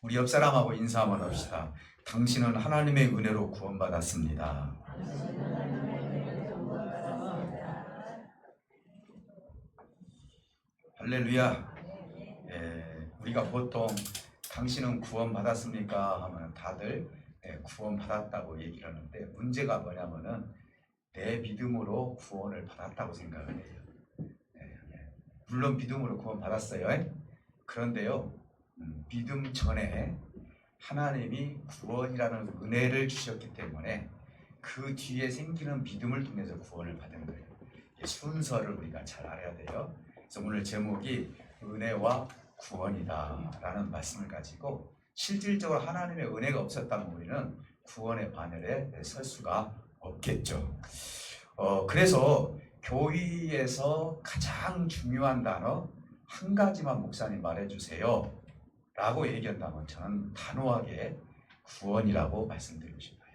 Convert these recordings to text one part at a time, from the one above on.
우리 옆 사람하고 인사 한번 합시다. 당신은 하나님의 은혜로 구원받았습니다. 할렐루야. 우리가 보통 당신은 구원받았습니까? 하면 다들 구원받았다고 얘기를 하는데, 문제가 뭐냐면은 내 믿음으로 구원을 받았다고 생각을 해요. 물론 믿음으로 구원받았어요. 그런데요, 믿음 전에 하나님이 구원이라는 은혜를 주셨기 때문에 그 뒤에 생기는 믿음을 통해서 구원을 받은 거예요. 순서를 우리가 잘 알아야 돼요. 그래서 오늘 제목이 은혜와 구원이다 라는 말씀을 가지고, 실질적으로 하나님의 은혜가 없었다면 우리는 구원의 바늘에 설 수가 없겠죠. 그래서 교회에서 가장 중요한 단어 한 가지만 목사님 말해주세요 라고 얘기한다면 저는 단호하게 구원이라고 말씀드리고 싶어요.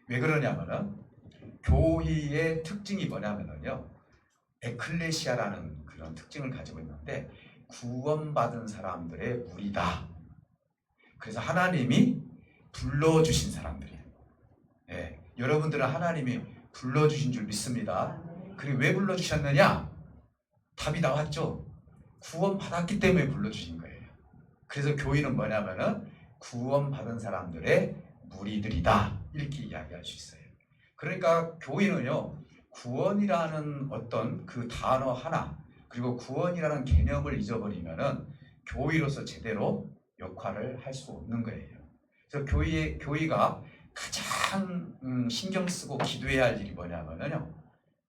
왜 그러냐면은 교회의 특징이 뭐냐면요, 에클레시아라는 그런 특징을 가지고 있는데 구원받은 사람들의 무리다. 그래서 하나님이 불러주신 사람들이에요. 여러분들은 하나님이 불러주신 줄 믿습니다. 그리고 왜 불러주셨느냐? 답이 나왔죠. 구원받았기 때문에 불러주신 거예요. 그래서 교회는 뭐냐면은 구원받은 사람들의 무리들이다, 이렇게 이야기할 수 있어요. 그러니까 교회는요, 구원이라는 어떤 그 단어 하나, 그리고 구원이라는 개념을 잊어버리면은 교회로서 제대로 역할을 할 수 없는 거예요. 그래서 교회가 가장 신경 쓰고 기도해야 할 일이 뭐냐면요,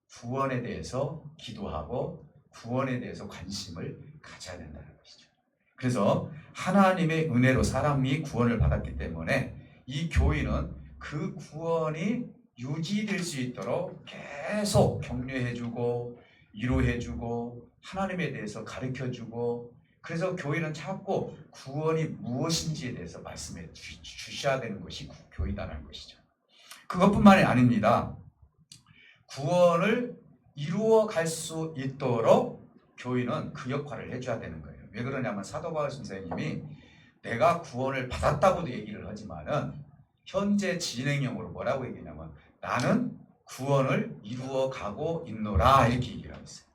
구원에 대해서 기도하고 구원에 대해서 관심을 가져야 된다는 것이죠. 그래서 하나님의 은혜로 사람이 구원을 받았기 때문에 이 교회는 그 구원이 유지될 수 있도록 계속 격려해주고 위로해주고 하나님에 대해서 가르쳐주고, 그래서 교회는 자꾸 구원이 무엇인지에 대해서 말씀해 주셔야 되는 것이 교회다라는 것이죠. 그것뿐만이 아닙니다. 구원을 이루어 갈 수 있도록 교회는 그 역할을 해줘야 되는 거예요. 왜 그러냐면 사도 바울 선생님이 내가 구원을 받았다고도 얘기를 하지만은 현재 진행형으로 뭐라고 얘기냐면 나는 구원을 이루어 가고 있노라, 이렇게 얘기를 하고 있어요.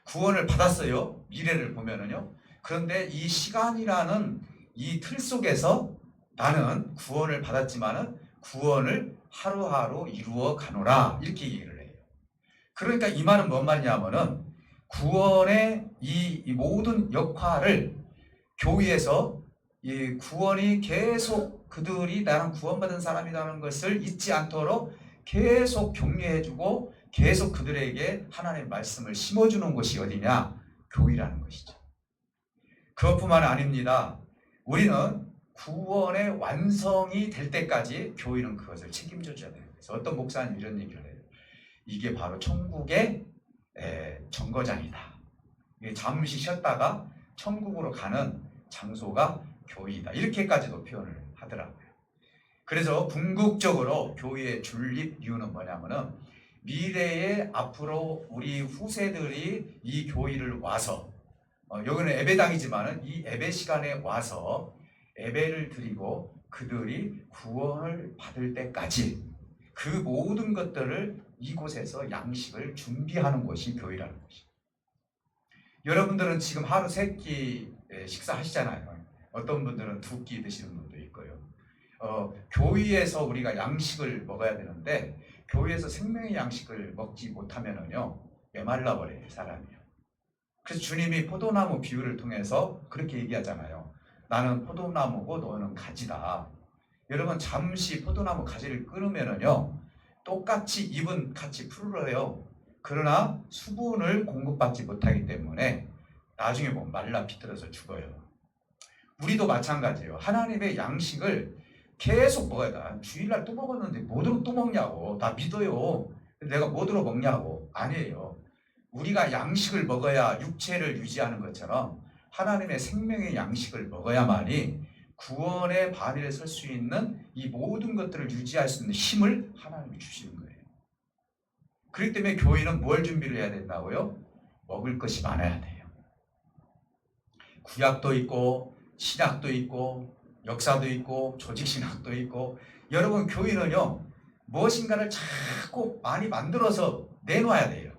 구원을 받았어요, 미래를 보면은요. 그런데 이 시간이라는 이 틀 속에서 나는 구원을 받았지만은 구원을 하루하루 이루어 가노라, 이렇게 얘기를 해요. 그러니까 이 말은 뭔 말이냐면은 구원의 이 모든 역할을 교회에서 이 구원이 계속 그들이 나는 구원받은 사람이라는 것을 잊지 않도록 계속 격려해주고 계속 그들에게 하나님의 말씀을 심어주는 곳이 어디냐? 교회라는 것이죠. 그것뿐만 아닙니다. 우리는 구원의 완성이 될 때까지 교회는 그것을 책임져줘야 돼요. 그래서 어떤 목사님 이런 얘기를 해요. 이게 바로 천국의 정거장이다. 잠시 쉬었다가 천국으로 가는 장소가 교회이다, 이렇게까지도 표현을 하더라고요. 그래서 궁극적으로 교회의 존립 이유는 뭐냐면은 미래에 앞으로 우리 후세들이 이 교회를 와서 여기는 예배당이지만은 이 예배 시간에 와서 예배를 드리고 그들이 구원을 받을 때까지 그 모든 것들을 이곳에서 양식을 준비하는 것이 교회라는 것입니다. 여러분들은 지금 하루 3끼 식사하시잖아요. 어떤 분들은 2끼 드시는 분도 있고요. 교회에서 우리가 양식을 먹어야 되는데 교회에서 생명의 양식을 먹지 못하면은요, 메말라 버려요, 사람이요. 그래서 주님이 포도나무 비유를 통해서 그렇게 얘기하잖아요. 나는 포도나무고 너는 가지다. 여러분, 잠시 포도나무 가지를 끊으면은요, 똑같이 잎은 같이 푸르러요. 그러나 수분을 공급받지 못하기 때문에 나중에 보면 말라 비틀어서 죽어요. 우리도 마찬가지예요. 하나님의 양식을 계속 먹어야 돼. 주일날 또 먹었는데 뭐로 또 먹냐고. 나 믿어요. 내가 뭐로 먹냐고. 아니에요. 우리가 양식을 먹어야 육체를 유지하는 것처럼 하나님의 생명의 양식을 먹어야만이 구원의 바늘에 설 수 있는 이 모든 것들을 유지할 수 있는 힘을 하나님이 주시는 거예요. 그렇기 때문에 교회는 뭘 준비를 해야 된다고요? 먹을 것이 많아야 돼요. 구약도 있고 신학도 있고 역사도 있고 조직신학도 있고, 여러분 교인은요 무엇인가를 자꾸 많이 만들어서 내놓아야 돼요.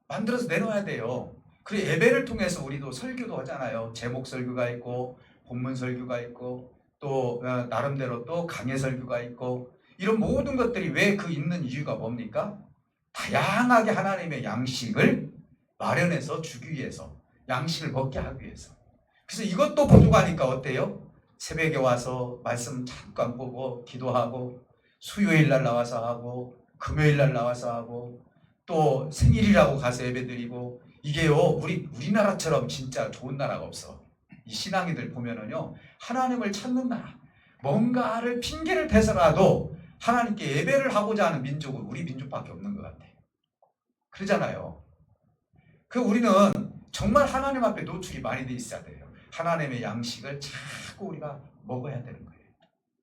만들어서 내놓아야 돼요. 그리고 예배를 통해서 우리도 설교도 하잖아요. 제목 설교가 있고 본문 설교가 있고 또 나름대로 또 강해 설교가 있고, 이런 모든 것들이 왜 그 있는 이유가 뭡니까? 다양하게 하나님의 양식을 마련해서 주기 위해서, 양식을 먹게 하기 위해서. 그래서 이것도 부족하니까 어때요? 새벽에 와서 말씀 잠깐 보고 기도하고, 수요일 날 나와서 하고, 금요일 날 나와서 하고, 또 생일이라고 가서 예배드리고. 이게요 우리나라처럼 진짜 좋은 나라가 없어. 이 신앙이들 보면은요 하나님을 찾는 나라, 뭔가를 핑계를 대서라도 하나님께 예배를 하고자 하는 민족은 우리 민족밖에 없는 것 같아. 그러잖아요. 우리는 정말 하나님 앞에 노출이 많이 돼 있어야 돼요. 하나님의 양식을 자꾸 우리가 먹어야 되는 거예요.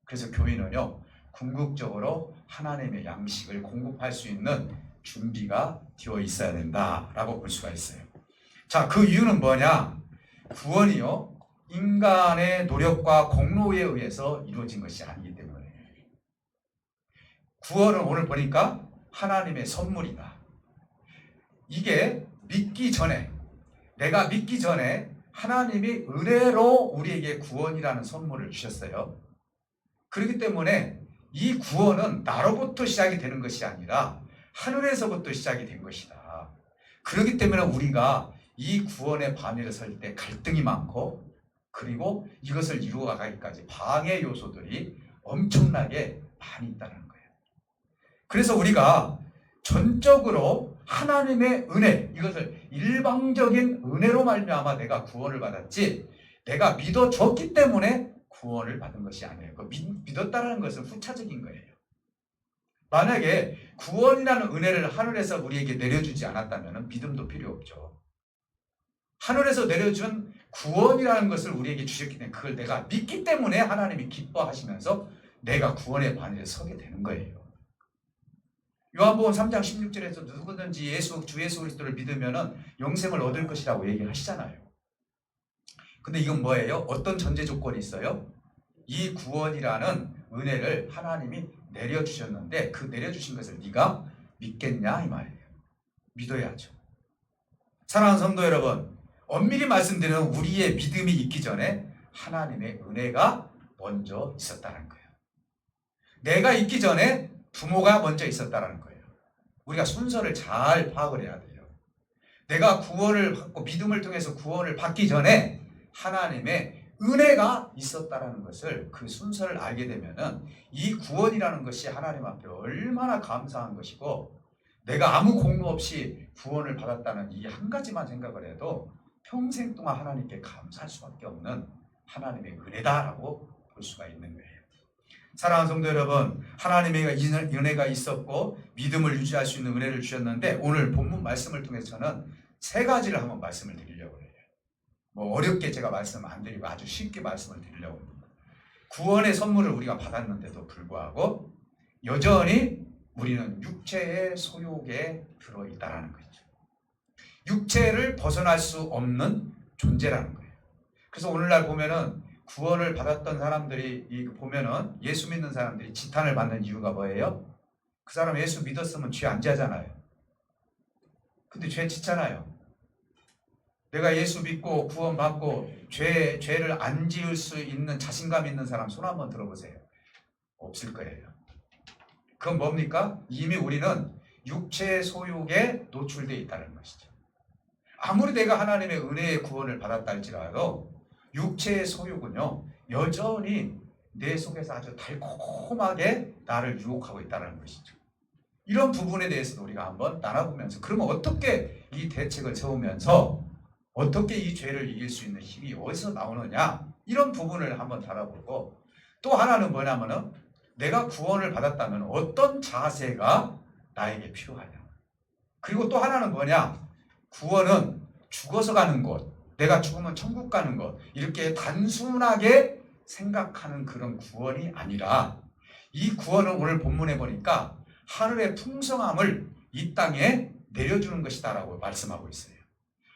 그래서 교인은요 궁극적으로 하나님의 양식을 공급할 수 있는 준비가 되어 있어야 된다라고 볼 수가 있어요. 자, 그 이유는 뭐냐? 구원이요 인간의 노력과 공로에 의해서 이루어진 것이 아니기 때문에. 구원은 오늘 보니까 하나님의 선물이다. 이게 믿기 전에, 내가 믿기 전에 하나님이 은혜로 우리에게 구원이라는 선물을 주셨어요. 그렇기 때문에 이 구원은 나로부터 시작이 되는 것이 아니라 하늘에서부터 시작이 된 것이다. 그렇기 때문에 우리가 이 구원의 반열에 설 때 갈등이 많고, 그리고 이것을 이루어가기까지 방해 요소들이 엄청나게 많이 있다는 거예요. 그래서 우리가 전적으로 하나님의 은혜, 이것을 일방적인 은혜로 말미암아 내가 구원을 받았지, 내가 믿어줬기 때문에 구원을 받은 것이 아니에요. 믿었다는 것은 후차적인 거예요. 만약에 구원이라는 은혜를 하늘에서 우리에게 내려주지 않았다면 믿음도 필요 없죠. 하늘에서 내려준 구원이라는 것을 우리에게 주셨기 때문에 그걸 내가 믿기 때문에 하나님이 기뻐하시면서 내가 구원의 반열에 서게 되는 거예요. 요한복음 3장 16절에서 누구든지 주 예수 그리스도를 믿으면 영생을 얻을 것이라고 얘기를 하시잖아요. 근데 이건 뭐예요? 어떤 전제 조건이 있어요? 이 구원이라는 은혜를 하나님이 내려주셨는데 그 내려주신 것을 네가 믿겠냐 이 말이에요. 믿어야죠. 사랑하는 성도 여러분, 엄밀히 말씀드리면 우리의 믿음이 있기 전에 하나님의 은혜가 먼저 있었다는 거예요. 내가 있기 전에 부모가 먼저 있었다는 거예요. 우리가 순서를 잘 파악을 해야 돼요. 내가 구원을 받고 믿음을 통해서 구원을 받기 전에 하나님의 은혜가 있었다는 것을, 그 순서를 알게 되면은 이 구원이라는 것이 하나님 앞에 얼마나 감사한 것이고, 내가 아무 공로 없이 구원을 받았다는 이 한 가지만 생각을 해도 평생 동안 하나님께 감사할 수밖에 없는 하나님의 은혜다라고 볼 수가 있는 거예요. 사랑하는 성도 여러분, 하나님의 은혜가 있었고 믿음을 유지할 수 있는 은혜를 주셨는데, 오늘 본문 말씀을 통해서 저는 세 가지를 한번 말씀을 드리려고 해요. 어렵게 제가 말씀 안 드리고 아주 쉽게 말씀을 드리려고 합니다. 구원의 선물을 우리가 받았는데도 불구하고 여전히 우리는 육체의 소욕에 들어있다는 거죠. 육체를 벗어날 수 없는 존재라는 거예요. 그래서 오늘날 보면은 구원을 받았던 사람들이 보면은 예수 믿는 사람들이 지탄을 받는 이유가 뭐예요? 그 사람 예수 믿었으면 죄 안 지하잖아요. 근데 죄 짓잖아요. 내가 예수 믿고 구원 받고 죄를 안 지을 수 있는 자신감 있는 사람 손 한번 들어보세요. 없을 거예요. 그건 뭡니까? 이미 우리는 육체의 소욕에 노출되어 있다는 것이죠. 아무리 내가 하나님의 은혜의 구원을 받았다 할지라도 육체의 소욕은요 여전히 내 속에서 아주 달콤하게 나를 유혹하고 있다는 것이죠. 이런 부분에 대해서도 우리가 한번 나눠보면서, 그러면 어떻게 이 대책을 세우면서 어떻게 이 죄를 이길 수 있는 힘이 어디서 나오느냐, 이런 부분을 한번 다뤄보고, 또 하나는 뭐냐면은 내가 구원을 받았다면 어떤 자세가 나에게 필요하냐, 그리고 또 하나는 뭐냐, 구원은 죽어서 가는 곳, 내가 죽으면 천국 가는 것, 이렇게 단순하게 생각하는 그런 구원이 아니라, 이 구원은 오늘 본문에 보니까 하늘의 풍성함을 이 땅에 내려주는 것이다 라고 말씀하고 있어요.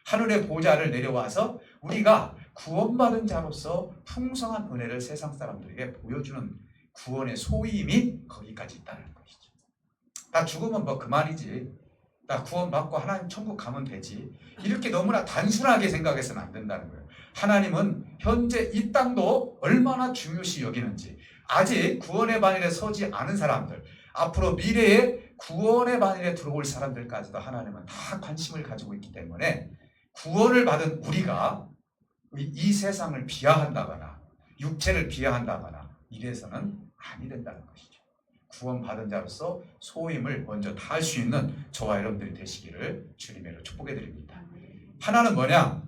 하늘의 보좌를 내려와서 우리가 구원받은 자로서 풍성한 은혜를 세상 사람들에게 보여주는 구원의 소임이 거기까지 있다는 것이죠. 나 죽으면 뭐 그만이지, 나 구원받고 하나님 천국 가면 되지, 이렇게 너무나 단순하게 생각해서는 안 된다는 거예요. 하나님은 현재 이 땅도 얼마나 중요시 여기는지, 아직 구원의 반열에 서지 않은 사람들, 앞으로 미래에 구원의 반열에 들어올 사람들까지도 하나님은 다 관심을 가지고 있기 때문에 구원을 받은 우리가 이 세상을 비하한다거나 육체를 비하한다거나 이래서는 아니 된다는 것이죠. 구원받은 자로서 소임을 먼저 다할 수 있는 저와 여러분들이 되시기를 주님으로 축복해 드립니다. 하나는 뭐냐?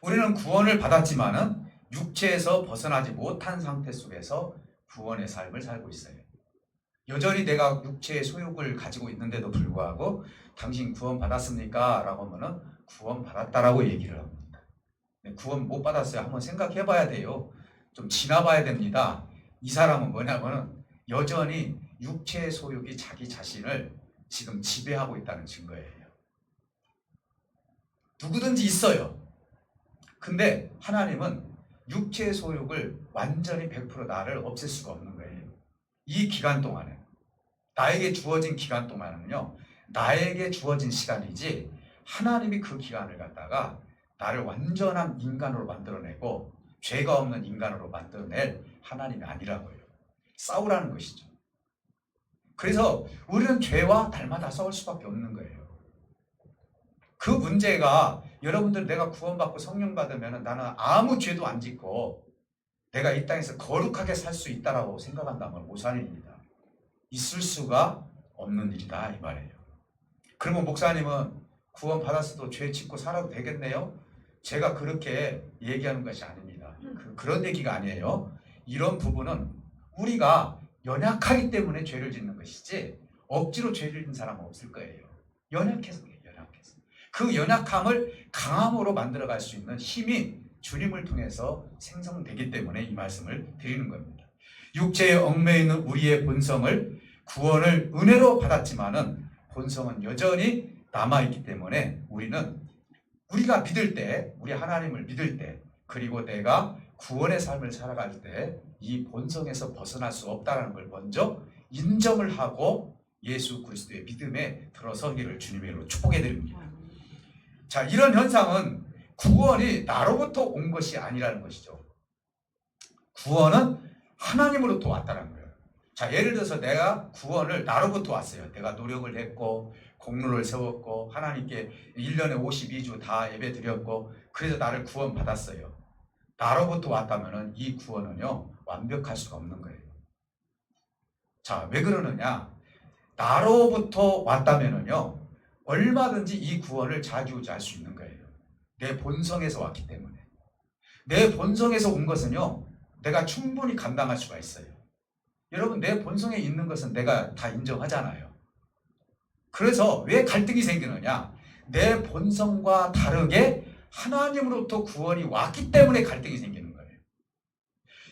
우리는 구원을 받았지만은 육체에서 벗어나지 못한 상태 속에서 구원의 삶을 살고 있어요. 여전히 내가 육체의 소욕을 가지고 있는데도 불구하고 당신 구원 받았습니까? 라고 하면은 구원 받았다라고 얘기를 합니다. 구원 못 받았어요. 한번 생각해 봐야 돼요. 좀 지나봐야 됩니다. 이 사람은 뭐냐면은 여전히 육체의 소욕이 자기 자신을 지금 지배하고 있다는 증거예요. 누구든지 있어요. 근데 하나님은 육체의 소욕을 완전히 100% 나를 없앨 수가 없는 거예요. 이 기간 동안에, 나에게 주어진 기간 동안은요, 나에게 주어진 시간이지 하나님이 그 기간을 갖다가 나를 완전한 인간으로 만들어내고 죄가 없는 인간으로 만들어낼 하나님이 아니라고요. 싸우라는 것이죠. 그래서 우리는 죄와 날마다 싸울 수밖에 없는 거예요. 그 문제가 여러분들, 내가 구원받고 성령 받으면 나는 아무 죄도 안 짓고 내가 이 땅에서 거룩하게 살 수 있다라고 생각한다면 오산입니다. 있을 수가 없는 일이다 이 말이에요. 그러면 목사님은 구원 받았어도 죄 짓고 살아도 되겠네요? 제가 그렇게 얘기하는 것이 아닙니다. 그런 얘기가 아니에요. 이런 부분은 우리가 연약하기 때문에 죄를 짓는 것이지 억지로 죄를 짓는 사람은 없을 거예요. 연약해서 그래요. 연약해서. 그 연약함을 강함으로 만들어갈 수 있는 힘이 주님을 통해서 생성되기 때문에 이 말씀을 드리는 겁니다. 육체에 얽매여 있는 우리의 본성을 구원을 은혜로 받았지만은 본성은 여전히 남아있기 때문에 우리가 믿을 때, 우리 하나님을 믿을 때, 그리고 내가 구원의 삶을 살아갈 때 이 본성에서 벗어날 수 없다는 걸 먼저 인정을 하고 예수 그리스도의 믿음에 들어서기를 주님의 이름으로 축복해 드립니다. 자, 이런 현상은 구원이 나로부터 온 것이 아니라는 것이죠. 구원은 하나님으로부터 왔다는 거예요. 자, 예를 들어서 내가 구원을 나로부터 왔어요. 내가 노력을 했고 공로를 세웠고 하나님께 1년에 52주 다 예배 드렸고 그래서 나를 구원 받았어요. 나로부터 왔다면 이 구원은요, 완벽할 수가 없는 거예요. 자, 왜 그러느냐? 나로부터 왔다면은요, 얼마든지 이 구원을 좌지우지할 수 있는 거예요. 내 본성에서 왔기 때문에. 내 본성에서 온 것은요, 내가 충분히 감당할 수가 있어요. 여러분, 내 본성에 있는 것은 내가 다 인정하잖아요. 그래서 왜 갈등이 생기느냐? 내 본성과 다르게 하나님으로부터 구원이 왔기 때문에 갈등이 생기는 거예요.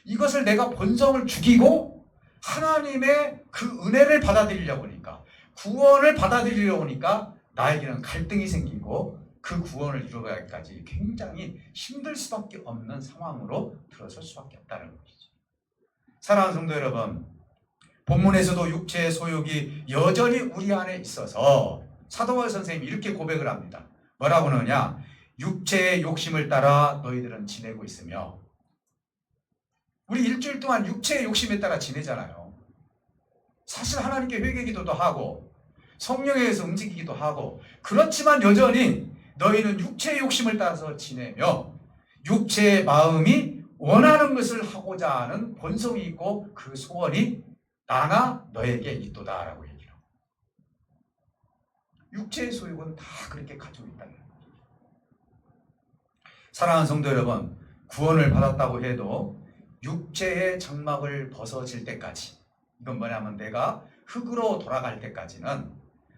이것을 내가 본성을 죽이고 하나님의 그 은혜를 받아들이려고 하니까, 구원을 받아들이려고 하니까 나에게는 갈등이 생기고 그 구원을 이루어가기까지 굉장히 힘들 수밖에 없는 상황으로 들어설 수밖에 없다는 것이죠. 사랑하는 성도 여러분, 본문에서도 육체의 소욕이 여전히 우리 안에 있어서 사도 바울 선생님이 이렇게 고백을 합니다. 뭐라고 하느냐? 육체의 욕심을 따라 너희들은 지내고 있으며. 우리 일주일 동안 육체의 욕심에 따라 지내잖아요. 사실 하나님께 회개기도도 하고 성령에 의해서 움직이기도 하고, 그렇지만 여전히 너희는 육체의 욕심을 따라서 지내며 육체의 마음이 원하는 것을 하고자 하는 본성이 있고 그 소원이 나나 너에게 있도다 라고 얘기를 합니다. 육체의 소욕은 다 그렇게 가지고 있다는 거예요. 사랑하는 성도 여러분, 구원을 받았다고 해도 육체의 장막을 벗어질 때까지, 이건 뭐냐면 내가 흙으로 돌아갈 때까지는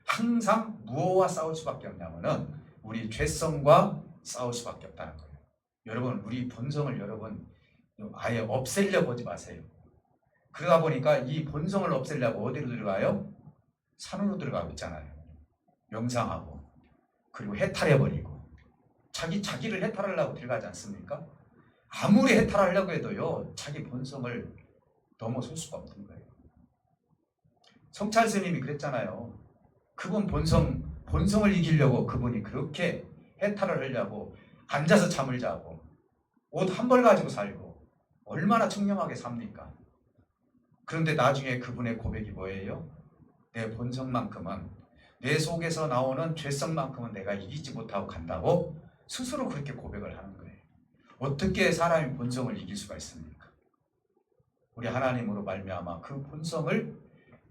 항상 무엇과 싸울 수밖에 없냐면은 우리 죄성과 싸울 수밖에 없다는 거예요. 여러분, 우리 본성을 여러분 아예 없애려고 하지 마세요. 그러다 보니까 이 본성을 없애려고 어디로 들어가요? 산으로 들어가고 있잖아요. 명상하고 그리고 해탈해버리고 자기를 해탈하려고 들어가지 않습니까? 아무리 해탈하려고 해도요, 자기 본성을 넘어설 수가 없는 거예요. 성찰 스님이 그랬잖아요. 그분 본성을 이기려고 그분이 그렇게 해탈을 하려고 앉아서 잠을 자고 옷 한 벌 가지고 살고 얼마나 청렴하게 삽니까? 그런데 나중에 그분의 고백이 뭐예요? 내 본성만큼은, 내 속에서 나오는 죄성만큼은 내가 이기지 못하고 간다고 스스로 그렇게 고백을 하는 거예요. 어떻게 사람이 본성을 이길 수가 있습니까? 우리 하나님으로 말미암아 그 본성을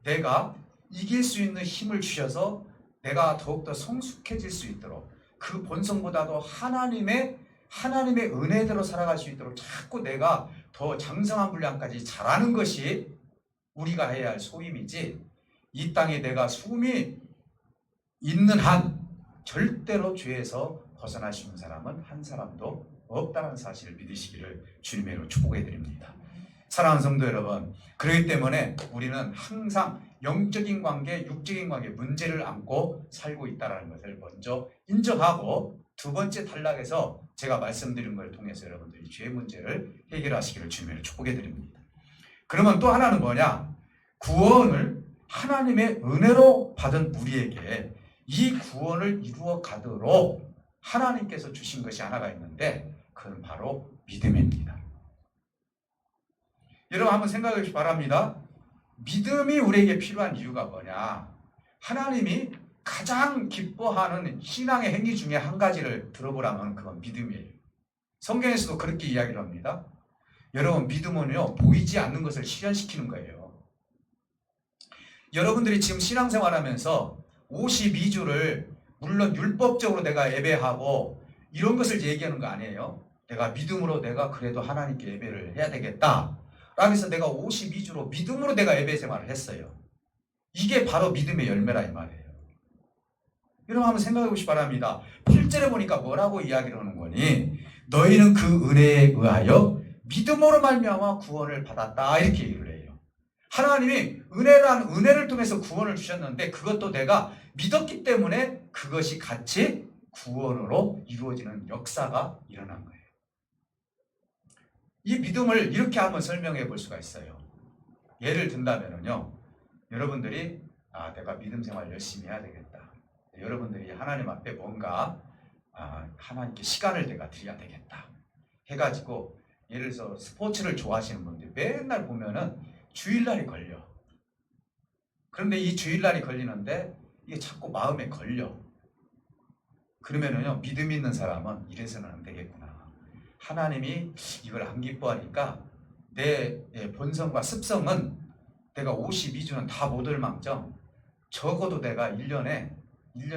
내가 이길 수 있는 힘을 주셔서 내가 더욱더 성숙해질 수 있도록, 그 본성보다도 하나님의 은혜대로 살아갈 수 있도록 자꾸 내가 더 장성한 분량까지 자라는 것이 우리가 해야 할 소임이지, 이 땅에 내가 숨이 있는 한 절대로 죄에서 벗어날 수 있는 사람은 한 사람도 없다는 사실을 믿으시기를 주님의 이름으로 축복해 드립니다. 사랑하는 성도 여러분, 그렇기 때문에 우리는 항상 영적인 관계, 육적인 관계 문제를 안고 살고 있다는 것을 먼저 인정하고, 두 번째 단락에서 제가 말씀드린 걸 통해서 여러분들이 죄 문제를 해결하시기를 주님으로 축복해 드립니다. 그러면 또 하나는 뭐냐? 구원을 하나님의 은혜로 받은 우리에게 이 구원을 이루어 가도록 하나님께서 주신 것이 하나가 있는데, 그건 바로 믿음입니다. 여러분 한번 생각해 보시기 바랍니다. 믿음이 우리에게 필요한 이유가 뭐냐? 하나님이 가장 기뻐하는 신앙의 행위 중에 한 가지를 들어보라면 그건 믿음이에요. 성경에서도 그렇게 이야기를 합니다. 여러분, 믿음은요, 보이지 않는 것을 실현시키는 거예요. 여러분들이 지금 신앙생활하면서 52주를 물론 율법적으로 내가 예배하고 이런 것을 얘기하는 거 아니에요. 내가 믿음으로 내가 그래도 하나님께 예배를 해야 되겠다 라고 해서 내가 52주로 믿음으로 내가 예배 생활을 했어요. 이게 바로 믿음의 열매라 이 말이에요. 여러분 한번 생각해 보시기 바랍니다. 8절에 보니까 뭐라고 이야기를 하는 거니? 너희는 그 은혜에 의하여 믿음으로 말미암아 구원을 받았다, 이렇게 얘기를 해요. 하나님이 은혜를 통해서 구원을 주셨는데, 그것도 내가 믿었기 때문에 그것이 같이 구원으로 이루어지는 역사가 일어난 거예요. 이 믿음을 이렇게 한번 설명해 볼 수가 있어요. 예를 든다면요, 여러분들이 내가 믿음 생활 열심히 해야 되겠다. 여러분들이 하나님 앞에 뭔가 하나님께 시간을 내가 드려야 되겠다 해가지고, 예를 들어서 스포츠를 좋아하시는 분들 맨날 보면은 주일날이 걸려. 그런데 이 주일날이 걸리는데 이게 자꾸 마음에 걸려. 그러면은요, 믿음 있는 사람은 이래서는 안 되겠구나. 하나님이 이걸 안 기뻐하니까 내 본성과 습성은 내가 52주는 다 못 올 망정 적어도 내가 1년에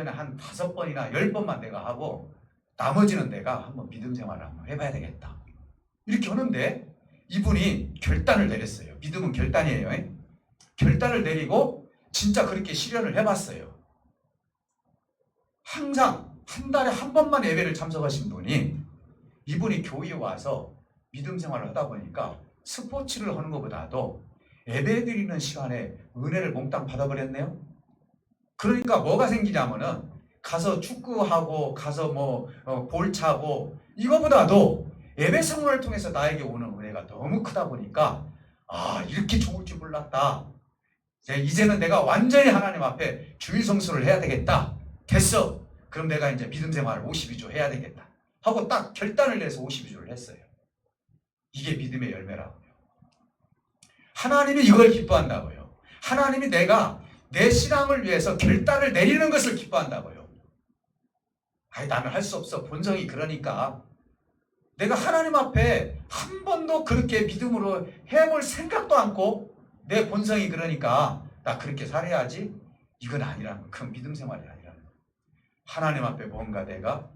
한 5번이나 10번만 내가 하고 나머지는 내가 한번 믿음 생활을 한번 해봐야 되겠다. 이렇게 하는데 이분이 결단을 내렸어요. 믿음은 결단이에요. 결단을 내리고 진짜 그렇게 실현을 해봤어요. 항상 한 달에 한 번만 예배를 참석하신 분이, 이분이 교회에 와서 믿음 생활을 하다 보니까 스포츠를 하는 것보다도 예배 드리는 시간에 은혜를 몽땅 받아버렸네요. 그러니까 뭐가 생기냐면은 가서 축구하고 가서 볼 차고 이거보다도 예배 생활을 통해서 나에게 오는 은혜가 너무 크다 보니까 이렇게 좋을 줄 몰랐다. 이제는 내가 완전히 하나님 앞에 주일 성수를 해야 되겠다. 됐어. 그럼 내가 이제 믿음 생활을 52주 해야 되겠다 하고 딱 결단을 내서 52주를 했어요. 이게 믿음의 열매라고요. 하나님이 이걸 기뻐한다고요. 하나님이 내가 내 신앙을 위해서 결단을 내리는 것을 기뻐한다고요. 나는 할 수 없어. 본성이 그러니까. 내가 하나님 앞에 한 번도 그렇게 믿음으로 해볼 생각도 않고 내 본성이 그러니까 나 그렇게 살아야지. 이건 아니라는 거예요. 그건 믿음 생활이 아니라는 거예요. 하나님 앞에 뭔가 내가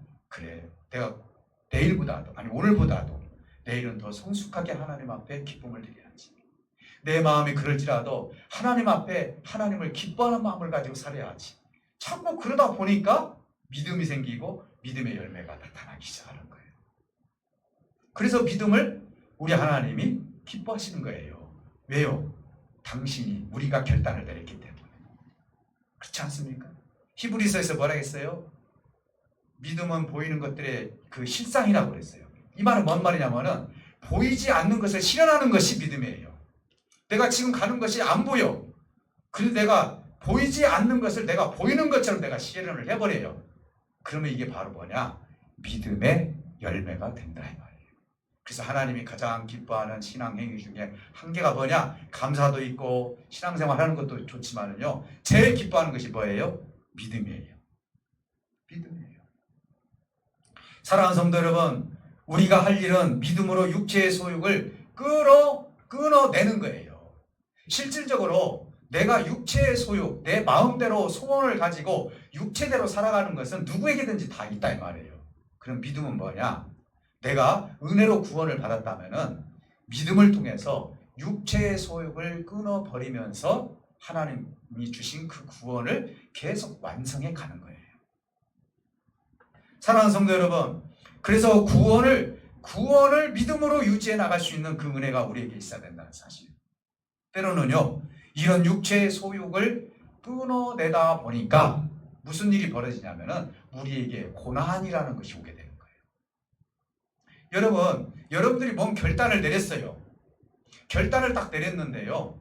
내일보다도, 오늘보다도 내일은 더 성숙하게 하나님 앞에 기쁨을 드려야지. 내 마음이 그럴지라도 하나님 앞에 하나님을 기뻐하는 마음을 가지고 살아야지. 자꾸 그러다 보니까 믿음이 생기고 믿음의 열매가 나타나기 시작하는 거예요. 그래서 믿음을 우리 하나님이 기뻐하시는 거예요. 왜요? 당신이, 우리가 결단을 내렸기 때문에. 그렇지 않습니까? 히브리서에서 뭐라 했어요? 믿음은 보이는 것들의 그 실상이라고 그랬어요. 이 말은 뭔 말이냐면은 보이지 않는 것을 실현하는 것이 믿음이에요. 내가 지금 가는 것이 안 보여. 그래서 내가 보이지 않는 것을 내가 보이는 것처럼 내가 실현을 해버려요. 그러면 이게 바로 뭐냐? 믿음의 열매가 된다 이 말이에요. 그래서 하나님이 가장 기뻐하는 신앙 행위 중에 한 개가 뭐냐? 감사도 있고 신앙생활 하는 것도 좋지만은요, 제일 기뻐하는 것이 뭐예요? 믿음이에요. 믿음이에요. 사랑하는 성도 여러분, 우리가 할 일은 믿음으로 육체의 소욕을 끊어내는 거예요. 실질적으로 내가 육체의 소욕, 내 마음대로 소원을 가지고 육체대로 살아가는 것은 누구에게든지 다 있다 이 말이에요. 그럼 믿음은 뭐냐? 내가 은혜로 구원을 받았다면은 믿음을 통해서 육체의 소욕을 끊어버리면서 하나님이 주신 그 구원을 계속 완성해 가는 거예요. 사랑하는 성도 여러분, 그래서 구원을 믿음으로 유지해 나갈 수 있는 그 은혜가 우리에게 있어야 된다는 사실. 때로는요, 이런 육체의 소욕을 끊어내다 보니까 무슨 일이 벌어지냐면은 우리에게 고난이라는 것이 오게 되는 거예요. 여러분들이 뭔 결단을 내렸어요. 결단을 딱 내렸는데요,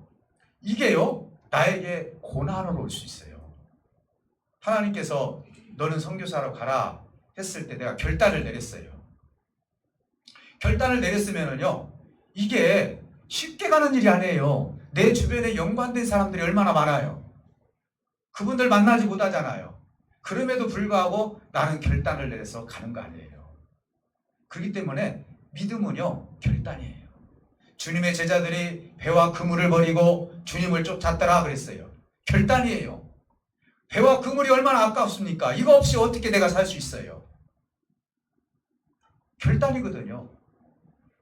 이게요, 나에게 고난으로 올 수 있어요. 하나님께서 너는 선교사로 가라 했을 때 내가 결단을 내렸어요. 결단을 내렸으면은요, 이게 쉽게 가는 일이 아니에요. 내 주변에 연관된 사람들이 얼마나 많아요. 그분들 만나지 못하잖아요. 그럼에도 불구하고 나는 결단을 내려서 가는 거 아니에요. 그렇기 때문에 믿음은요, 결단이에요. 주님의 제자들이 배와 그물을 버리고 주님을 쫓았더라 그랬어요. 결단이에요. 배와 그물이 얼마나 아깝습니까? 이거 없이 어떻게 내가 살 수 있어요? 결단이거든요.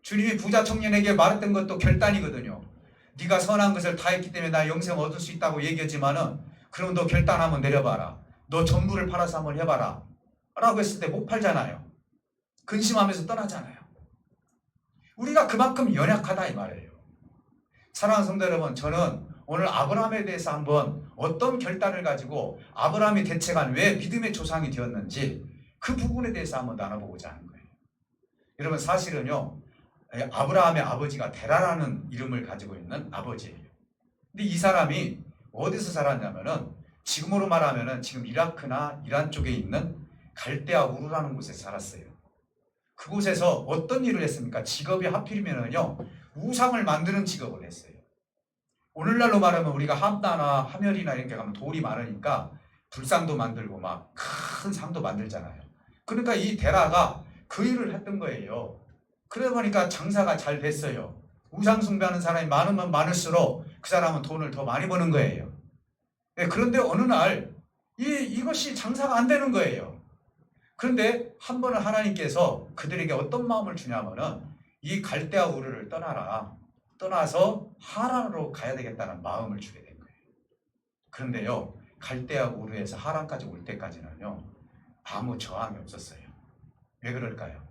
주님이 부자 청년에게 말했던 것도 결단이거든요. 네가 선한 것을 다 했기 때문에 나 영생 얻을 수 있다고 얘기했지만은, 그럼 너 결단 한번 내려봐라. 너 전부를 팔아서 한번 해봐라 라고 했을 때 못 팔잖아요. 근심하면서 떠나잖아요. 우리가 그만큼 연약하다 이 말이에요. 사랑하는 성도 여러분, 저는 오늘 아브라함에 대해서 한번 어떤 결단을 가지고 아브라함이 대책한 왜 믿음의 조상이 되었는지 그 부분에 대해서 한번 나눠보고자 하는 거예요. 여러분, 사실은요, 아브라함의 아버지가 데라라는 이름을 가지고 있는 아버지예요. 근데 이 사람이 어디서 살았냐면은, 지금으로 말하면은 지금 이라크나 이란 쪽에 있는 갈대아 우르라는 곳에서 살았어요. 그곳에서 어떤 일을 했습니까? 직업이 하필이면은요, 우상을 만드는 직업을 했어요. 오늘날로 말하면 우리가 함나나 하멸이나 이렇게 가면 돌이 많으니까 불상도 만들고 막 큰 상도 만들잖아요. 그러니까 이 데라가 그 일을 했던 거예요. 그러다 보니까 장사가 잘 됐어요. 우상 숭배하는 사람이 많으면 많을수록 그 사람은 돈을 더 많이 버는 거예요. 그런데 어느 날 이것이 장사가 안 되는 거예요. 그런데 한 번은 하나님께서 그들에게 어떤 마음을 주냐면은, 이 갈대아 우르를 떠나서 하란으로 가야 되겠다는 마음을 주게 된 거예요. 그런데요, 갈대아 우르에서 하란까지 올 때까지는요, 아무 저항이 없었어요. 왜 그럴까요?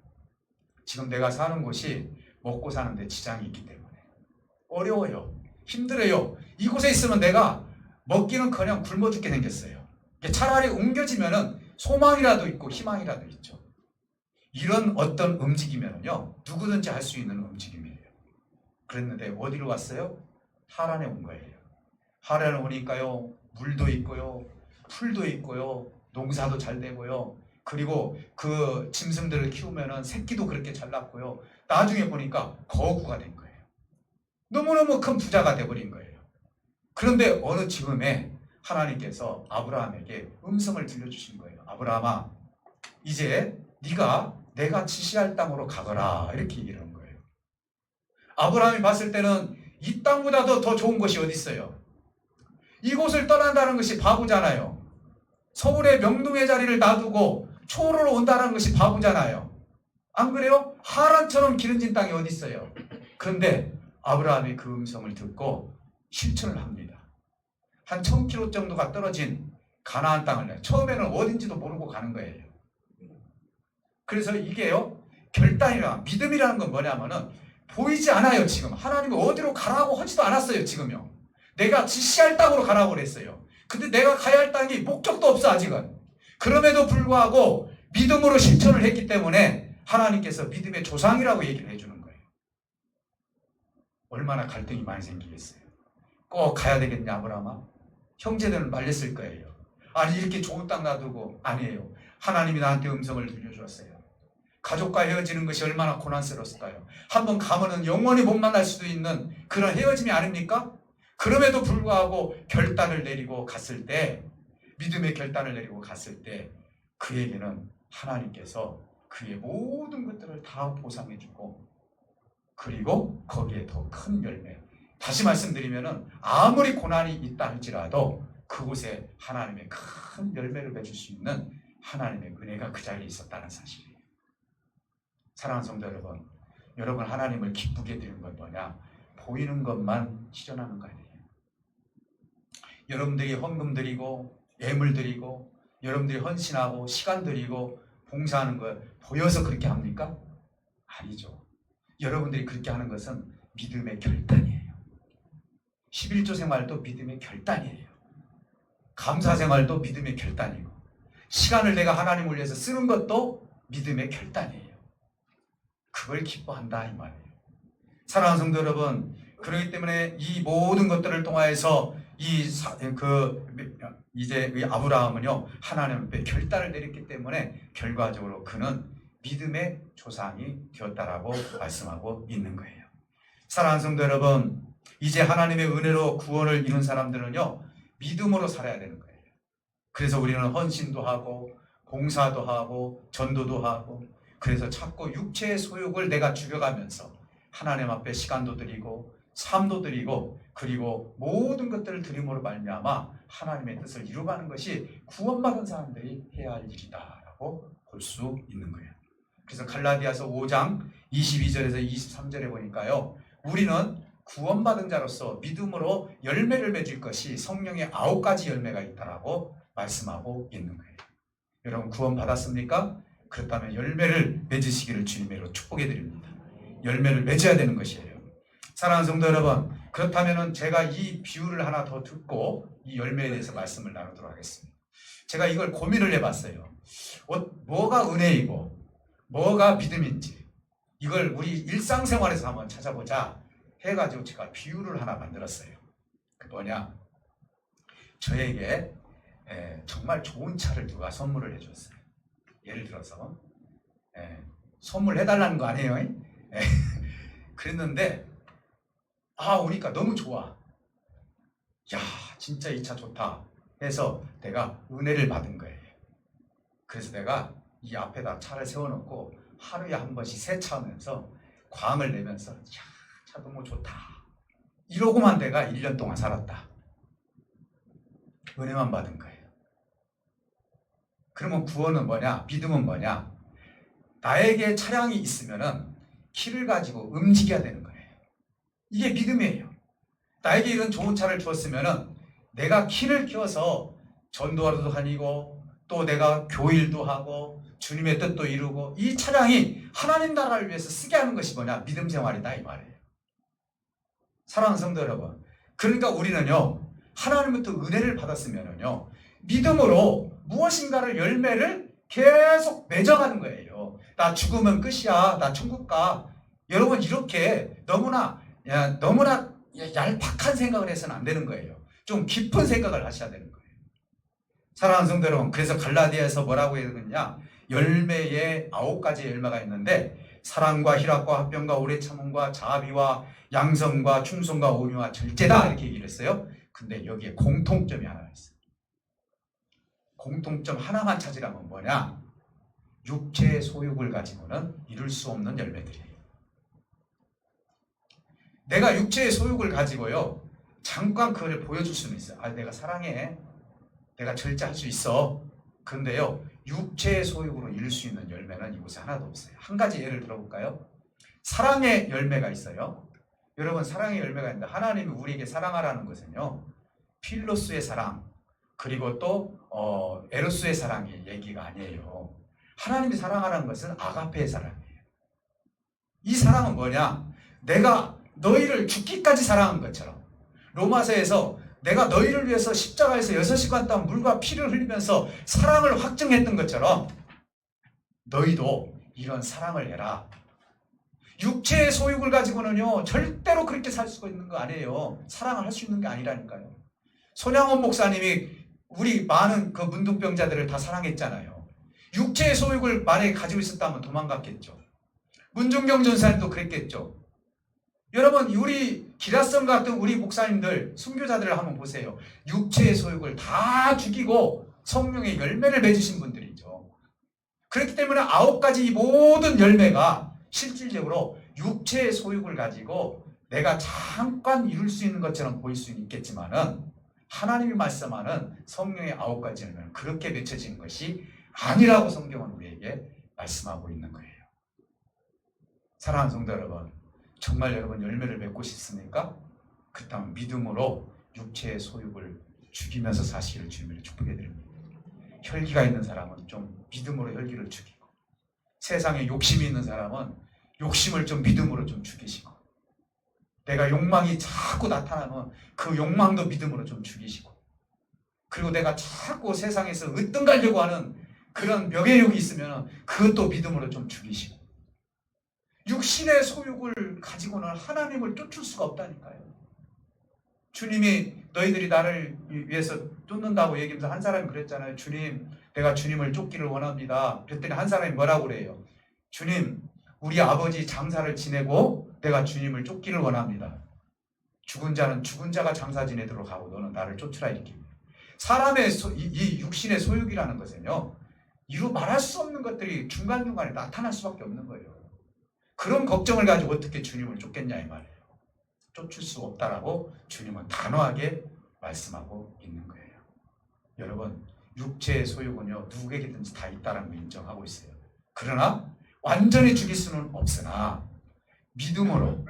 지금 내가 사는 곳이 먹고 사는데 지장이 있기 때문에 어려워요. 힘들어요. 이곳에 있으면 내가 먹기는커녕 굶어 죽게 생겼어요. 차라리 옮겨지면은 소망이라도 있고 희망이라도 있죠. 이런 어떤 움직이면은요, 누구든지 할 수 있는 움직임이에요. 그랬는데 어디로 왔어요? 하란에 온 거예요. 하란에 오니까요, 물도 있고요, 풀도 있고요, 농사도 잘 되고요, 그리고 그 짐승들을 키우면은 새끼도 그렇게 잘 낳고요. 나중에 보니까 거구가 된 거예요. 너무너무 큰 부자가 돼버린 거예요. 그런데 어느 즈음에 하나님께서 아브라함에게 음성을 들려주신 거예요. 아브라함아, 이제 네가 내가 지시할 땅으로 가거라, 이렇게 얘기를 한 거예요. 아브라함이 봤을 때는 이 땅보다도 더 좋은 것이 어디 있어요? 이곳을 떠난다는 것이 바보잖아요. 서울의 명동의 자리를 놔두고 초로로 온다는 것이 바보잖아요. 안 그래요? 하란처럼 기름진 땅이 어디 있어요? 그런데 아브라함이 그 음성을 듣고 실천을 합니다. 한 1000km 정도가 떨어진 가나안 땅을, 처음에는 어딘지도 모르고 가는 거예요. 그래서 이게요, 결단이라 믿음이라는 건 뭐냐면은 보이지 않아요. 지금 하나님이 어디로 가라고 하지도 않았어요. 지금요, 내가 지시할 땅으로 가라고 그랬어요. 근데 내가 가야 할 땅이 목적도 없어 아직은. 그럼에도 불구하고 믿음으로 실천을 했기 때문에 하나님께서 믿음의 조상이라고 얘기를 해주는 거예요. 얼마나 갈등이 많이 생기겠어요. 꼭 가야 되겠냐 아브라함아? 형제들은 말렸을 거예요. 아니 이렇게 좋은 땅 놔두고. 아니에요. 하나님이 나한테 음성을 들려주었어요. 가족과 헤어지는 것이 얼마나 고난스러웠을까요? 한번 가면은 영원히 못 만날 수도 있는 그런 헤어짐이 아닙니까? 그럼에도 불구하고 결단을 내리고 갔을 때, 믿음의 결단을 내리고 갔을 때 그에게는 하나님께서 그의 모든 것들을 다 보상해주고, 그리고 거기에 더 큰 열매, 다시 말씀드리면은 아무리 고난이 있다 할지라도 그곳에 하나님의 큰 열매를 맺을 수 있는 하나님의 은혜가 그 자리에 있었다는 사실이에요. 사랑하는 성도 여러분, 여러분 하나님을 기쁘게 드리는 건 뭐냐? 보이는 것만 실현하는 거 아니에요. 여러분들이 헌금 드리고 예물 드리고 여러분들이 헌신하고 시간 드리고 봉사하는 걸 보여서 그렇게 합니까? 아니죠. 여러분들이 그렇게 하는 것은 믿음의 결단이에요. 11조 생활도 믿음의 결단이에요. 감사 생활도 믿음의 결단이고, 시간을 내가 하나님을 위해서 쓰는 것도 믿음의 결단이에요. 그걸 기뻐한다 이 말이에요. 사랑하는 성도 여러분, 그렇기 때문에 이 모든 것들을 통하여서 이제 아브라함은요 하나님 앞에 결단을 내렸기 때문에 결과적으로 그는 믿음의 조상이 되었다라고 말씀하고 있는 거예요. 사랑하는 성도 여러분, 이제 하나님의 은혜로 구원을 이룬 사람들은요 믿음으로 살아야 되는 거예요. 그래서 우리는 헌신도 하고 봉사도 하고 전도도 하고, 그래서 자꾸 육체의 소욕을 내가 죽여가면서 하나님 앞에 시간도 드리고 삶도 드리고, 그리고 모든 것들을 드림으로 말미암아 하나님의 뜻을 이루가는 것이 구원받은 사람들이 해야 할 일이다라고 볼 수 있는 거예요. 그래서 갈라디아서 5장 22절에서 23절에 보니까요, 우리는 구원받은 자로서 믿음으로 열매를 맺을 것이 성령의 9가지 열매가 있다라고 말씀하고 있는 거예요. 여러분 구원받았습니까? 그렇다면 열매를 맺으시기를 주님으로 축복해 드립니다. 열매를 맺어야 되는 것이에요. 사랑하는 성도 여러분, 그렇다면 제가 이 비유를 하나 더 듣고 이 열매에 대해서 말씀을 나누도록 하겠습니다. 제가 이걸 고민을 해봤어요. 뭐가 은혜이고 뭐가 믿음인지 이걸 우리 일상생활에서 한번 찾아보자 해가지고 제가 비유를 하나 만들었어요. 그 뭐냐, 저에게 정말 좋은 차를 누가 선물을 해줬어요. 예를 들어서 선물해달라는 거 아니에요? 그랬는데 오니까 너무 좋아. 야 진짜 이 차 좋다 해서 내가 은혜를 받은 거예요. 그래서 내가 이 앞에다 차를 세워놓고 하루에 한 번씩 세차하면서 광을 내면서 차 너무 좋다 이러고만 내가 1년 동안 살았다. 은혜만 받은 거예요. 그러면 구원은 뭐냐? 믿음은 뭐냐? 나에게 차량이 있으면은 키를 가지고 움직여야 되는 거예요. 이게 믿음이에요. 나에게 이런 좋은 차를 주었으면은 내가 키를 켜서 전도하러도 다니고 또 내가 교일도 하고 주님의 뜻도 이루고, 이 차량이 하나님 나라를 위해서 쓰게 하는 것이 뭐냐? 믿음 생활이다 이 말이에요. 사랑하는 성도 여러분, 그러니까 우리는요 하나님부터 은혜를 받았으면은요 믿음으로 무엇인가를 열매를 계속 맺어가는 거예요. 나 죽으면 끝이야, 나 천국 가. 여러분 이렇게 너무나 얄팍한 생각을 해서는 안 되는 거예요. 좀 깊은 생각을 하셔야 되는 거예요. 사랑하는 성도 여러분, 그래서 갈라디아에서 뭐라고 해야 되느냐, 열매에 9가지 열매가 있는데 사랑과 희락과 화평과 오래 참음과 자비와 양성과 충성과 온유와 절제다 이렇게 얘기를 했어요. 근데 여기에 공통점이 하나 있어요. 공통점 하나만 찾으라면 뭐냐? 육체의 소욕을 가지고는 이룰 수 없는 열매들이에요. 내가 육체의 소욕을 가지고요 잠깐 그걸 보여줄 수는 있어요. 내가 사랑해, 내가 절제할 수 있어. 그런데요 육체의 소욕으로 이룰 수 있는 열매는 이곳에 하나도 없어요. 한 가지 예를 들어볼까요? 사랑의 열매가 있어요. 여러분 사랑의 열매가 있는데, 하나님이 우리에게 사랑하라는 것은요 필로스의 사랑 그리고 또 에로스의 사랑의 얘기가 아니에요. 하나님이 사랑하라는 것은 아가페의 사랑이에요. 이 사랑은 뭐냐? 내가 너희를 죽기까지 사랑한 것처럼, 로마서에서 내가 너희를 위해서 십자가에서 6시간 동안 물과 피를 흘리면서 사랑을 확증했던 것처럼, 너희도 이런 사랑을 해라. 육체의 소욕을 가지고는요 절대로 그렇게 살 수가 있는 거 아니에요. 사랑을 할 수 있는 게 아니라니까요. 손양원 목사님이 우리 많은 그 문둥병자들을 다 사랑했잖아요. 육체의 소욕을 만약에 가지고 있었다면 도망갔겠죠. 문중경 전사님도 그랬겠죠. 여러분 우리 기라성 같은 우리 목사님들 순교자들을 한번 보세요. 육체의 소욕을 다 죽이고 성령의 열매를 맺으신 분들이죠. 그렇기 때문에 9가지 이 모든 열매가 실질적으로 육체의 소욕을 가지고 내가 잠깐 이룰 수 있는 것처럼 보일 수는 있겠지만은 하나님이 말씀하는 성령의 9가지 열매는 그렇게 맺혀진 것이 아니라고 성경은 우리에게 말씀하고 있는 거예요. 사랑하는 성도 여러분, 정말 여러분 열매를 맺고 싶습니까? 그렇다면 믿음으로 육체의 소욕을 죽이면서 사시기를 주님을 축복해 드립니다. 혈기가 있는 사람은 좀 믿음으로 혈기를 죽이고, 세상에 욕심이 있는 사람은 욕심을 좀 믿음으로 좀 죽이시고, 내가 욕망이 자꾸 나타나면 그 욕망도 믿음으로 좀 죽이시고, 그리고 내가 자꾸 세상에서 으뜸가려고 하는 그런 명예욕이 있으면 그것도 믿음으로 좀 죽이시고, 육신의 소욕을 가지고는 하나님을 쫓을 수가 없다니까요. 주님이 너희들이 나를 위해서 쫓는다고 얘기하면서 한 사람이 그랬잖아요. 주님, 내가 주님을 쫓기를 원합니다. 그랬더니 한 사람이 뭐라고 그래요? 주님, 우리 아버지 장사를 지내고 내가 주님을 쫓기를 원합니다. 죽은 자는 죽은 자가 장사 지내도록 하고 너는 나를 쫓으라 이렇게. 사람의 이 육신의 소욕이라는 것은요, 이루 말할 수 없는 것들이 중간중간에 나타날 수밖에 없는 거예요. 그런 걱정을 가지고 어떻게 주님을 쫓겠냐 이 말이에요. 쫓을 수 없다라고 주님은 단호하게 말씀하고 있는 거예요. 여러분, 육체의 소욕은요 누구에게든지 다 있다는 걸 인정하고 있어요. 그러나 완전히 죽일 수는 없으나 믿음으로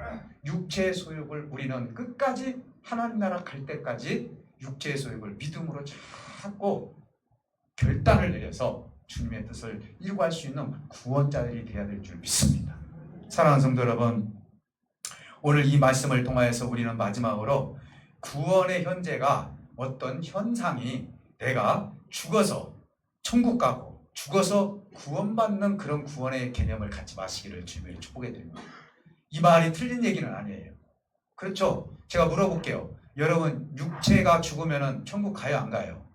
육체의 소욕을 우리는 끝까지 하나님 나라 갈 때까지 육체의 소욕을 믿음으로 찾고 결단을 내려서 주님의 뜻을 이루할 수 있는 구원자들이 되어야 될 줄 믿습니다. 사랑하는 성도 여러분, 오늘 이 말씀을 통하여서 우리는 마지막으로 구원의 현재가 어떤 현상이 내가 죽어서 천국 가고 죽어서 구원받는 그런 구원의 개념을 갖지 마시기를 주님을 축복해 드립니다. 이 말이 틀린 얘기는 아니에요. 그렇죠? 제가 물어볼게요. 여러분, 육체가 죽으면 천국 가요 안 가요?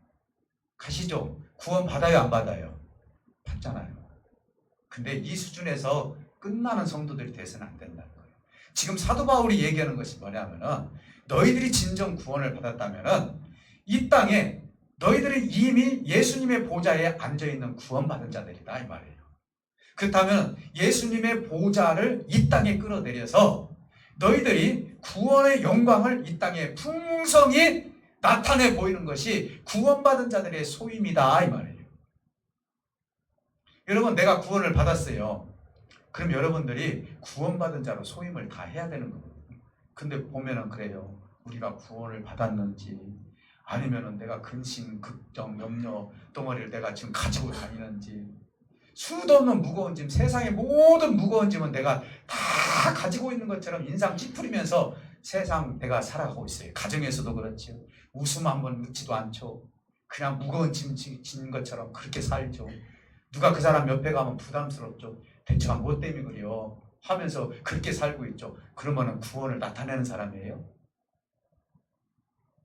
가시죠? 구원 받아요 안 받아요? 받잖아요. 근데 이 수준에서 끝나는 성도들이 돼서는 안 된다는 거예요. 지금 사도 바울이 얘기하는 것이 뭐냐면은 너희들이 진정 구원을 받았다면은 이 땅에 너희들이 이미 예수님의 보좌에 앉아있는 구원받은 자들이다 이 말이에요. 그렇다면 예수님의 보좌를 이 땅에 끌어내려서 너희들이 구원의 영광을 이 땅에 풍성히 나타내 보이는 것이 구원받은 자들의 소임이다 이 말이에요. 여러분, 내가 구원을 받았어요. 그럼 여러분들이 구원받은 자로 소임을 다 해야 되는 거거든요. 근데 보면은 그래요. 우리가 구원을 받았는지 아니면은 내가 근심, 걱정, 염려 덩어리를 내가 지금 가지고 다니는지, 수도 없는 무거운 짐, 세상의 모든 무거운 짐은 내가 다 가지고 있는 것처럼 인상 찌푸리면서 세상 내가 살아가고 있어요. 가정에서도 그렇죠. 웃음 한번 웃지도 않죠. 그냥 무거운 짐 진 것처럼 그렇게 살죠. 누가 그 사람 옆에 가면 부담스럽죠. 대체가 뭐 때문에 그래요 하면서 그렇게 살고 있죠. 그러면은 구원을 나타내는 사람이에요?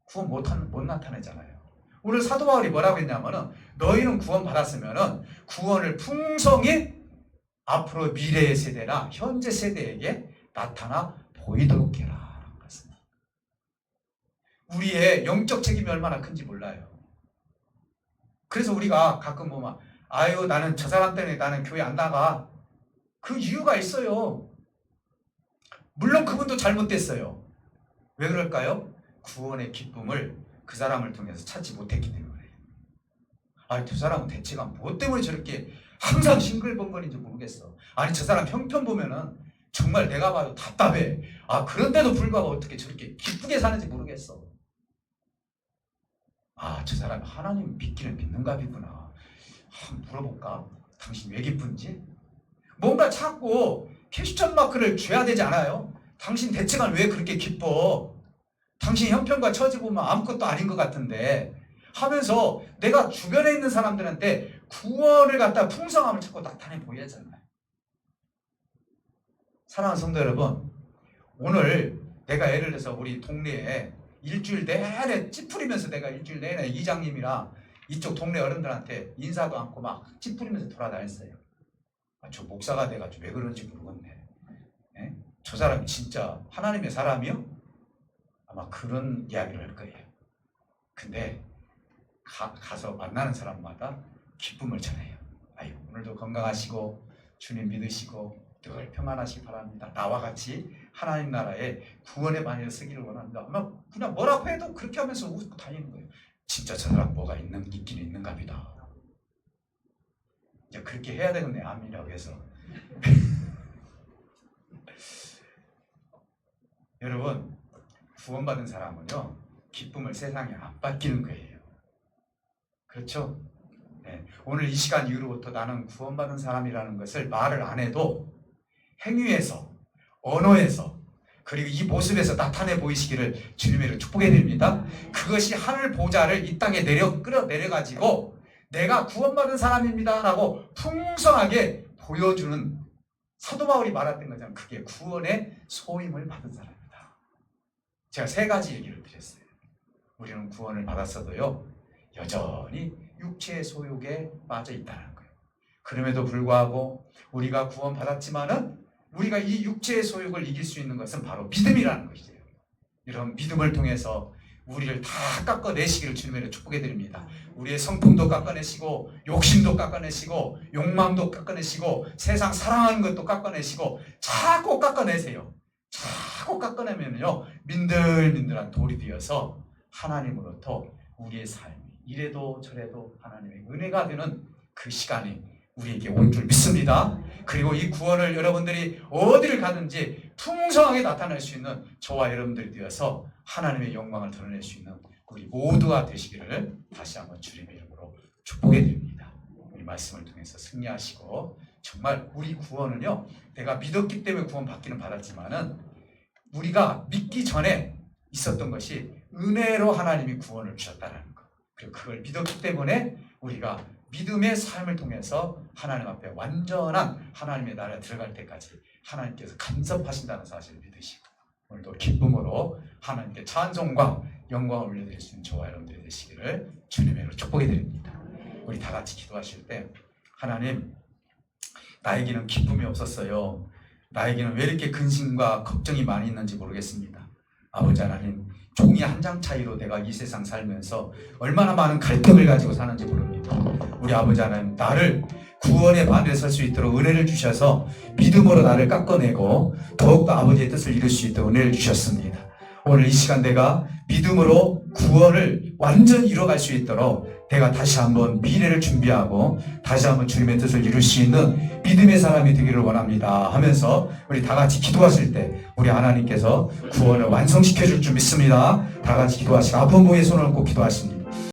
구원 못 나타내잖아요. 오늘 사도 바울이 뭐라고 했냐면은 너희는 구원 받았으면은 구원을 풍성히 앞으로 미래의 세대나 현재 세대에게 나타나 보이도록 해라. 우리의 영적 책임이 얼마나 큰지 몰라요. 그래서 우리가 가끔 보면 아유 나는 저 사람 때문에 나는 교회 안 나가. 그 이유가 있어요. 물론 그분도 잘못됐어요. 왜 그럴까요? 구원의 기쁨을 그 사람을 통해서 찾지 못했기 때문에. 아니 저 사람은 대체가 뭐 때문에 저렇게 항상 싱글벙글인지 모르겠어. 아니 저 사람 형편 보면은 정말 내가 봐도 답답해. 아 그런데도 불구하고 어떻게 저렇게 기쁘게 사는지 모르겠어. 아 저 사람이 하나님 믿기는 믿는가 보구나. 한번 물어볼까? 당신 왜 기쁜지? 뭔가 자꾸 퀘스천 마크를 줘야 되지 않아요? 당신 대체가 왜 그렇게 기뻐? 당신 형편과 처지 보면 아무것도 아닌 것 같은데 하면서 내가 주변에 있는 사람들한테 구원을 갖다 풍성함을 자꾸 나타내 보이잖아요. 사랑하는 성도 여러분, 오늘 내가 예를 들어서 우리 동네에 일주일 내내 찌푸리면서 내가 일주일 내내 이장님이랑 이쪽 동네 어른들한테 인사도 않고 막 찌푸리면서 돌아다녔어요. 저 목사가 돼가지고 왜 그런지 모르겠네. 예? 저 사람이 진짜 하나님의 사람이요? 아마 그런 이야기를 할 거예요. 근데 가서 만나는 사람마다 기쁨을 전해요. 아유, 오늘도 건강하시고 주님 믿으시고 늘 평안하시기 바랍니다. 나와 같이 하나님 나라의 구원의 반열을 쓰기를 원합니다. 아마 그냥 뭐라고 해도 그렇게 하면서 웃고 다니는 거예요. 진짜 저 사람 뭐가 있긴 있는가 보다. 이제 그렇게 해야 되겠네. 아멘이라고 해서. 여러분, 구원받은 사람은요, 기쁨을 세상에 안 뺏기는 거예요. 그렇죠? 네. 오늘 이 시간 이후로부터 나는 구원받은 사람이라는 것을 말을 안 해도 행위에서, 언어에서, 그리고 이 모습에서 나타내 보이시기를 주님으로 축복해 드립니다. 그것이 하늘 보좌를 이 땅에 끌어내려가지고 내가 구원받은 사람입니다 라고 풍성하게 보여주는, 사도 바울이 말했던 거잖아요. 그게 구원의 소임을 받은 사람이다. 제가 세 가지 얘기를 드렸어요. 우리는 구원을 받았어도요, 여전히 육체의 소욕에 빠져 있다는 거예요. 그럼에도 불구하고 우리가 구원받았지만은 우리가 이 육체의 소욕을 이길 수 있는 것은 바로 믿음이라는 것이에요. 이런 믿음을 통해서 우리를 다 깎아내시기를 주님으로 축복해 드립니다. 우리의 성품도 깎아내시고, 욕심도 깎아내시고, 욕망도 깎아내시고, 세상 사랑하는 것도 깎아내시고, 자꾸 깎아내세요. 자꾸 깎아내면요, 민들민들한 돌이 되어서 하나님으로부터 우리의 삶이 이래도 저래도 하나님의 은혜가 되는 그 시간이 우리에게 온 줄 믿습니다. 그리고 이 구원을 여러분들이 어디를 가든지 풍성하게 나타낼 수 있는 저와 여러분들이 되어서 하나님의 영광을 드러낼 수 있는 우리 모두가 되시기를 다시 한번 주님의 이름으로 축복해 드립니다. 이 말씀을 통해서 승리하시고, 정말 우리 구원은요, 내가 믿었기 때문에 구원받기는 받았지만은 우리가 믿기 전에 있었던 것이 은혜로 하나님이 구원을 주셨다는 것, 그리고 그걸 믿었기 때문에 우리가 믿음의 삶을 통해서 하나님 앞에 완전한 하나님의 나라에 들어갈 때까지 하나님께서 간섭하신다는 사실을 믿으시고, 오늘도 기쁨으로 하나님께 찬송과 영광을 올려드릴 수 있는 저와 여러분들이 되시기를 주님으로 축복해 드립니다. 우리 다 같이 기도하실 때, 하나님, 나에게는 기쁨이 없었어요. 나에게는 왜 이렇게 근심과 걱정이 많이 있는지 모르겠습니다. 아버지 하나님, 종이 한 장 차이로 내가 이 세상 살면서 얼마나 많은 갈등을 가지고 사는지 모릅니다. 우리 아버지 하나님, 나를 구원의 반에 설 수 있도록 은혜를 주셔서 믿음으로 나를 깎아내고 더욱더 아버지의 뜻을 이룰 수 있도록 은혜를 주셨습니다. 오늘 이 시간 내가 믿음으로 구원을 완전히 이뤄갈 수 있도록 내가 다시 한번 미래를 준비하고 다시 한번 주님의 뜻을 이룰 수 있는 믿음의 사람이 되기를 원합니다 하면서 우리 다 같이 기도하실 때 우리 하나님께서 구원을 완성시켜 줄 줄 믿습니다. 다 같이 기도하시고 아픈 몸에 손을 얹고 기도하십니다.